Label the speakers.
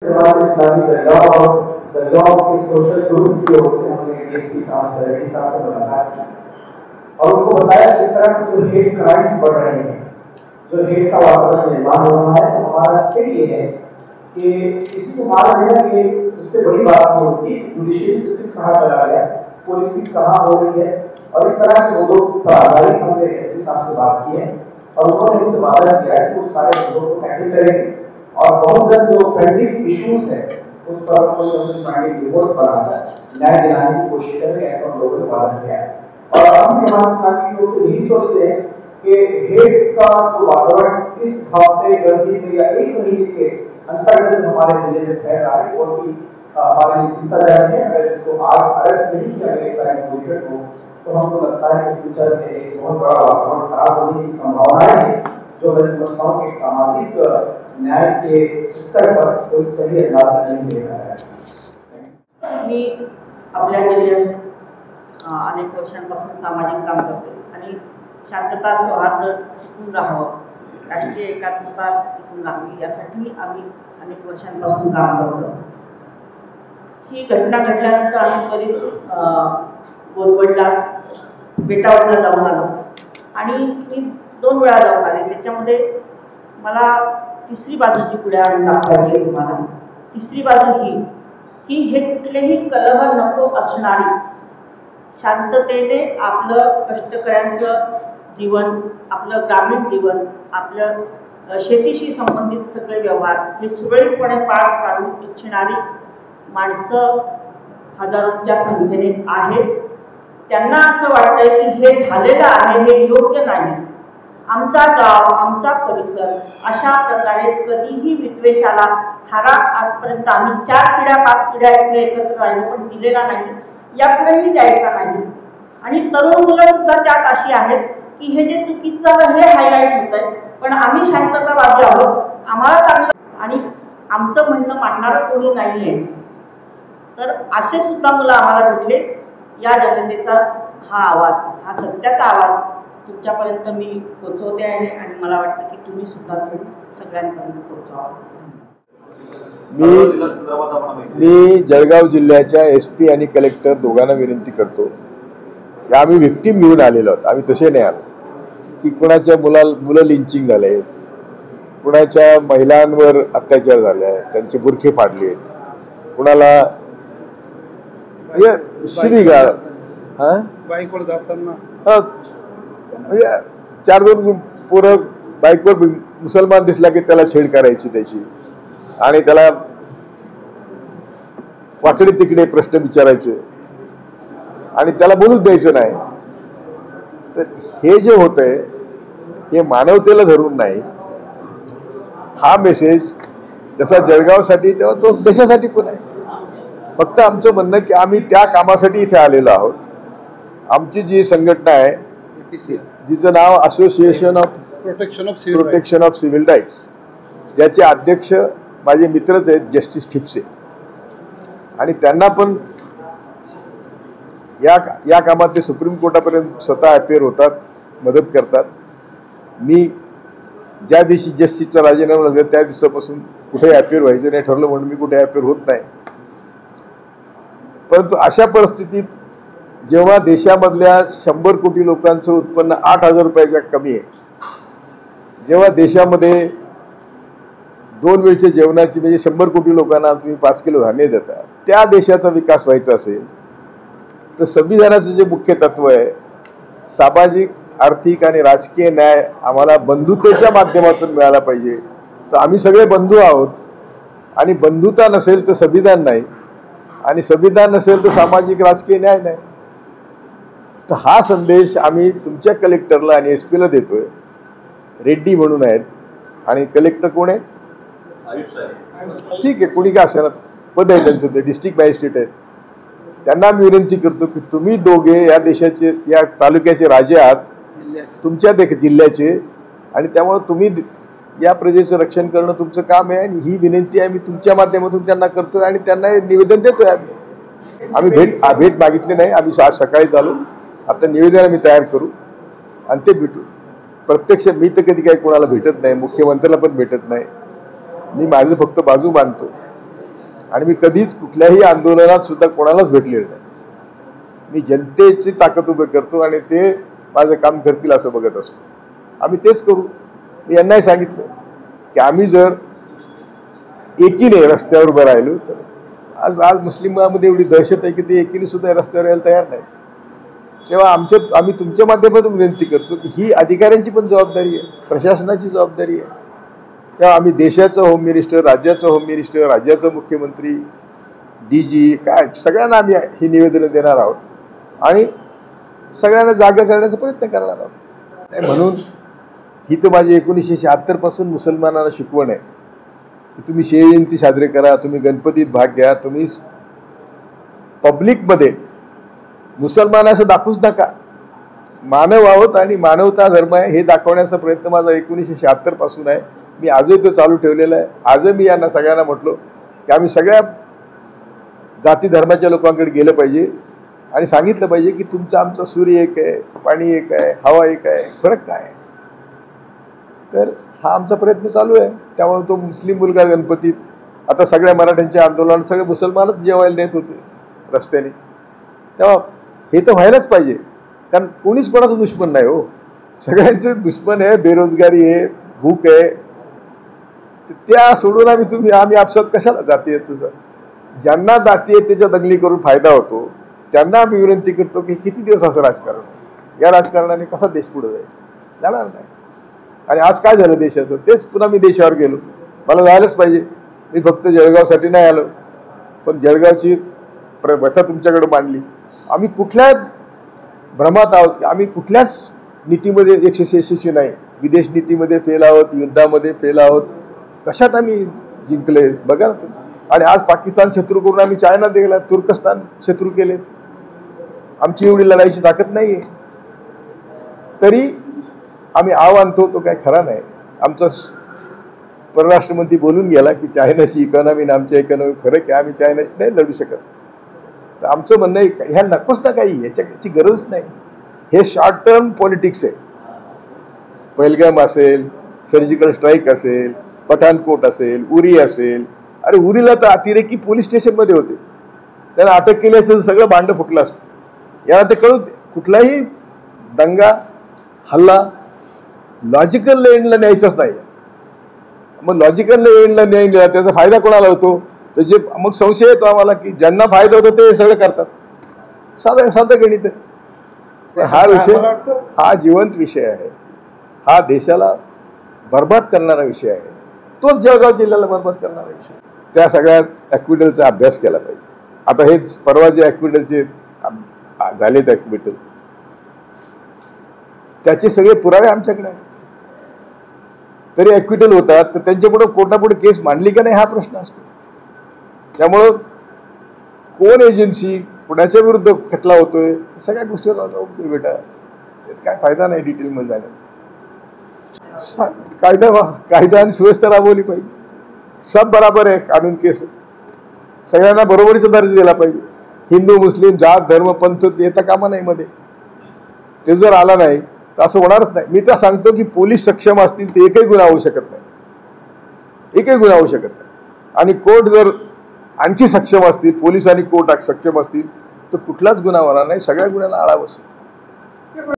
Speaker 1: जमात इस्लामी दरगाह के social groups की or से हमने DSP साहब से मुलाकात की और उनको बताया किस तरह से जो हेट क्राइम्स बढ़ रहे हैं, जो हेट का वातावरण निर्माण हो रहा है। तो हमारा स्थिति ये है कि किसी को मारा गया कि उससे बड़ी बात नहीं होती, जुडिशियल सिस्टम कहाँ चला गया, पुलिस कहाँ हो रही है, और इस तरह के मुद्दों पर आधारित हमने एसपी साहब से बात की है और उन्होंने हमसे वादा किया कि वो सारे मुद्दों को हैंडल करेंगे और बहुत जल्द जो पेंडिंग इश्यूज है उस पर कोई अपनी फाइनल रिपोर्ट बनाकर न्याय दिलाने की कोशिश करेंगे, ऐसा हम लोगों ने वादा किया है। और हम जमात इस्लामी की ओर से यही सोचते हैं कि हेट का जो वातावरण इस हफ्ते 10 दिन में या 1 महीने के अंतर्गत हमारे जिले में फैल रहा है और भी हमारे लिए चिंताजनक है। अगर इसको आज अरेस्ट नहीं किया गया इस पोजीशन को, तो हमको लगता है कि फ्यूचर में एक बहुत बड़ा वातावरण खराब होने की संभावनाएं हैं, जो मैं समझता हूँ कि सामाजिक न्याय के स्तर पर कोई सही अंदाज नहीं दे रहा है।
Speaker 2: मी आपल्या जिल्ह्यात अनेक वर्षांपासून सामाजिक काम करते आणि शांतता सौहार्द टिकून राहावं, राष्ट्रीय एकात्मता टिकून राहावी यासाठी आम्ही अनेक वर्षांपासून काम करतो। ही घटना घडल्यानंतर आम्ही त्वरित बोलवडला बेटावरला जाऊन आलो आणि मी 2 वेळा जाऊन आले। त्याच्यामध्ये मला तिसरी बाजू जी पुढे आणून दाखवायची आहे तुम्हाला, तिसरी बाजू ही की हे कुठलेही कलह नको असणारी शांततेने आपलं कष्टकऱ्यांचं जीवन, आपलं ग्रामीण जीवन, आपलं शेतीशी संबंधित सगळे व्यवहार हे सुरळीतपणे पार पाडू इच्छिणारी माणसं हजारोंच्या संख्येने आहेत। त्यांना असं वाटतंय की हे झालेलं आहे हे योग्य नाही, आमचा गाव आमचा परिसर अशा प्रकारे कधीही विद्वेषाला थारा आजपर्यंत आम्ही 4 पिढ्या 5 पिढ्या इथे एकत्र राहिलो पण दिलेला नाही, यापुढेही द्यायचा नाही। आणि तरुण मुलं सुद्धा त्यात अशी आहेत की हे जे चुकीचं झालं हे हायलाईट होतंय, पण आम्ही शांततावादी आहोत, आम्हाला चांगलं आणि आमचं म्हणणं मानणारं कोणी नाही आहे। तर असे सुद्धा मुलं आम्हाला भेटले। या जनतेचा हा आवाज, हा सत्याचा आवाज तुमच्यापर्यंत मी पोहोचवते आहे आणि मला वाटतं की तुम्ही सुद्धा तो सगळ्यांपर्यंत पोहोचवावा।
Speaker 3: मी जळगाव जिल्ह्याच्या एसपी आणि कलेक्टर दोघांना विनंती करतो की आम्ही विक्टीम घेऊन आलेलो आहोत। आम्ही तसे नाही आलो की कुणाच्या मुलं लिंचिंग झाले, कुणाच्या महिलांवर अत्याचार झाले, त्यांचे बुरखे फाडले आहेत, कुणाला शिवीगाळ,
Speaker 4: बाईकवर जाताना
Speaker 3: 4-2 पोरं बाईकवर मुसलमान दिसला की त्याला छेड करायची त्याची आणि त्याला वाकडे तिकडे प्रश्न विचारायचे आणि त्याला बोलूच द्यायचं नाही। तर हे जे होतंय हे मानवतेला धरून नाही। हा मेसेज जसा जळगावसाठी तेव्हा तो देशासाठी पण आहे। फक्त आमचं म्हणणं की आम्ही त्या कामासाठी इथे आलेलो आहोत। आमची जी संघटना आहे जिचं नाव association of protection of civil rights, ज्याचे अध्यक्ष माझे मित्रच आहेत जस्टिस ठिपसे, आणि त्यांना पण या कामात ते सुप्रीम कोर्टापर्यंत स्वतः अपेअर होतात, मदत करतात। मी ज्या दिवशी जस्टिसचा राजीनामा लागला त्या दिवसापासून कुठे अपेअर व्हायचं नाही ठरलं म्हणून मी कुठे अपेअर होत नाही। परंतु अशा परिस्थितीत जेव्हा देशामधल्या 100 कोटी लोकांचं उत्पन्न 8,000 रुपयाच्या कमी आहे, जेव्हा देशामध्ये 2 वेळच्या जेवणाची म्हणजे 100 कोटी लोकांना तुम्ही 5 किलो धान्य देता, त्या देशाचा विकास व्हायचा असेल तर संविधानाचं जे मुख्य तत्व आहे सामाजिक, आर्थिक आणि राजकीय न्याय आम्हाला बंधुतेच्या माध्यमातून मिळाला पाहिजे। तर आम्ही सगळे बंधू आहोत आणि बंधुता नसेल तर संविधान नाही आणि संविधान नसेल तर सामाजिक राजकीय न्याय नाही। तर हा संदेश आम्ही तुमच्या कलेक्टरला आणि एसपीला देतोय। रेड्डी म्हणून आहेत आणि कलेक्टर कोण आहेत? ठीक आहे, कोणी का असेल पद आहे त्यांचं, ते डिस्ट्रिक्ट मॅजिस्ट्रेट आहेत। त्यांना मी विनंती करतो की तुम्ही दोघे या देशाचे, या तालुक्याचे राजे आहात, तुमच्या जिल्ह्याचे, आणि त्यामुळे तुम्ही या प्रजेचं रक्षण करणं तुमचं काम आहे। आणि ही विनंती आम्ही तुमच्या माध्यमातून त्यांना करतोय आणि त्यांना निवेदन देतोय। आम्ही भेट मागितली नाही, आम्ही आज सकाळीच आलो। आता निवेदन आम्ही तयार करू आणि ते भेटू। प्रत्यक्ष मी तर कधी काही कोणाला भेटत नाही, मुख्यमंत्र्याला पण भेटत नाही, मी माझं फक्त बाजू मांडतो आणि मी कधीच कुठल्याही आंदोलनात सुद्धा कोणालाच भेटलेलं नाही. मी जनतेची ताकद उभी करतो आणि ते माझं काम करतील असं बघत असतो. आम्ही तेच करू. मी यांनाही सांगितलं की आम्ही जर एकीने रस्त्यावर उभं राहिलो तर आज मुस्लिमांमध्ये एवढी दहशत आहे की ते एकीने सुद्धा रस्त्यावर यायला तयार नाही. तेव्हा आम्ही तुमच्या माध्यमातून विनंती करतो की ही अधिकाऱ्यांची पण जबाबदारी आहे, प्रशासनाची जबाबदारी आहे. तेव्हा आम्ही देशाचं होम मिनिस्टर, राज्याचं होम मिनिस्टर, राज्याचं मुख्यमंत्री, DG काय सगळ्यांना आम्ही ही निवेदनं देणार आहोत आणि सगळ्यांना जागा करण्याचा प्रयत्न करणार आहोत. म्हणून ही तर माझी 1976 पासून मुसलमानांना शिकवण आहे की तुम्ही शिवजयंती साजरी करा, तुम्ही गणपतीत भाग घ्या, तुम्ही पब्लिकमध्ये मुसलमान असं दाखवूच नका. मानव आहोत आणि मानवता धर्म आहे हे दाखवण्याचा प्रयत्न माझा 1976 पासून आहे. मी आजही तो चालू ठेवलेला आहे. आजही मी यांना सगळ्यांना म्हटलो की आम्ही सगळ्या जाती धर्माच्या लोकांकडे गेलं पाहिजे आणि सांगितलं पाहिजे की तुमचं आमचं सूर्य एक आहे, पाणी एक आहे, हवा एक आहे, फरक काय आहे. तर हा आमचा प्रयत्न चालू आहे. त्यामुळे तो मुस्लिम मुलगा गणपतीत आता सगळ्या मराठ्यांचे आंदोलन सगळे मुसलमानच जेवायला नेत होते रस्त्याने. तेव्हा हे तर व्हायलाच पाहिजे, कारण कोणीच कोणाचं दुश्मन नाही हो. सगळ्यांचं दुश्मन आहे, बेरोजगारी आहे, भूक आहे. त्या सोडून आम्ही आपसात कशाला जातीय तुझं. ज्यांना जातीयतेच्या दंगली करून फायदा होतो त्यांना आम्ही विनंती करतो की किती दिवस असं राजकारण, या राजकारणाने कसा देश पुढे जाईल, जाणार नाही. आणि आज काय झालं देशाचं, तेच पुन्हा मी देशावर गेलो. मला जायलाच पाहिजे. मी फक्त जळगावसाठी नाही आलो, पण जळगावची व्यथा तुमच्याकडे मांडली. आम्ही कुठल्या भ्रमात आहोत की आम्ही कुठल्याच नीतीमध्ये यशस्वी नाही. विदेश नीतीमध्ये फेल आहोत, युद्धामध्ये फेल आहोत, कशात आम्ही जिंकले बघा ना तुम्ही. आणि आज पाकिस्तान शत्रू करून आम्ही चायना दिला, तुर्कस्तान शत्रू केलेत. आमची एवढी लढाईची ताकद नाही आहे, तरी आम्ही आणतो तो काय खरा नाही. आमचा परराष्ट्रमंत्री बोलून गेला की चायनाची इकॉनॉमी आणि आमच्या इकॉनॉमी फरक आहे, आम्ही चायनाशी नाही लढू शकत. तर आमचं म्हणणं आहे ह्या नकोच ना काही, याची गरज नाही. हे शॉर्ट टर्म पॉलिटिक्स आहे. पहलगाम असेल, सर्जिकल स्ट्राईक असेल, पठाणकोट असेल, उरी असेल. अरे उरीला तर अतिरेकी पोलीस स्टेशनमध्ये होते, त्यांना अटक केली असतं सगळं भांडं फुटलं असतं. याला ते कळू कुठलाही दंगा हल्ला लॉजिकल एंडला न्यायचाच नाही. मग लॉजिकल एंडला न्यायला त्याचा फायदा कोणाला होतो, तर जे मग संशय येतो आम्हाला की ज्यांना फायदा होतो ते सगळं करतात. साधं गणित आहे. हा विषय हा जिवंत विषय आहे. हा देशाला बर्बाद करणारा विषय आहे. तोच जळगाव जिल्ह्याला बर्बाद करणारा विषय. त्या सगळ्या ॲक्विटलचा अभ्यास केला पाहिजे. आता हेच परवा जे ॲक्विटलचे झालेत ॲक्विटल, त्याचे सगळे पुरावे आमच्याकडे आहेत. तरी ॲक्विटल होतात तर त्यांच्यापुढे कोर्टापुढे केस मांडली का नाही हा प्रश्न असतो. त्यामुळं कोण एजन्सी कुणाच्या विरुद्ध खटला होतोय सगळ्या गोष्टीवर बेटा काय फायदा नाही डिटेलमध्ये जाण्यात. कायदा आणि सुव्यवस्था राबवली पाहिजे. सब बराबर आहे, कानून केस सगळ्यांना बरोबरीचा दर्जा दिला पाहिजे. हिंदू मुस्लिम जात धर्म पंथ येता कामा नाही मध्ये. ते जर आला नाही तर असं होणारच नाही. मी तर सांगतो की पोलीस सक्षम असतील ते एकही गुन्हा होऊ शकत नाही, एकही गुन्हा होऊ शकत नाही. आणि कोर्ट जर आणखी सक्षम असतील, पोलीस आणि कोर्ट सक्षम असतील तर कुठलाच गुन्हा होणार नाही, सगळ्या गुन्ह्याला आळा बसेल.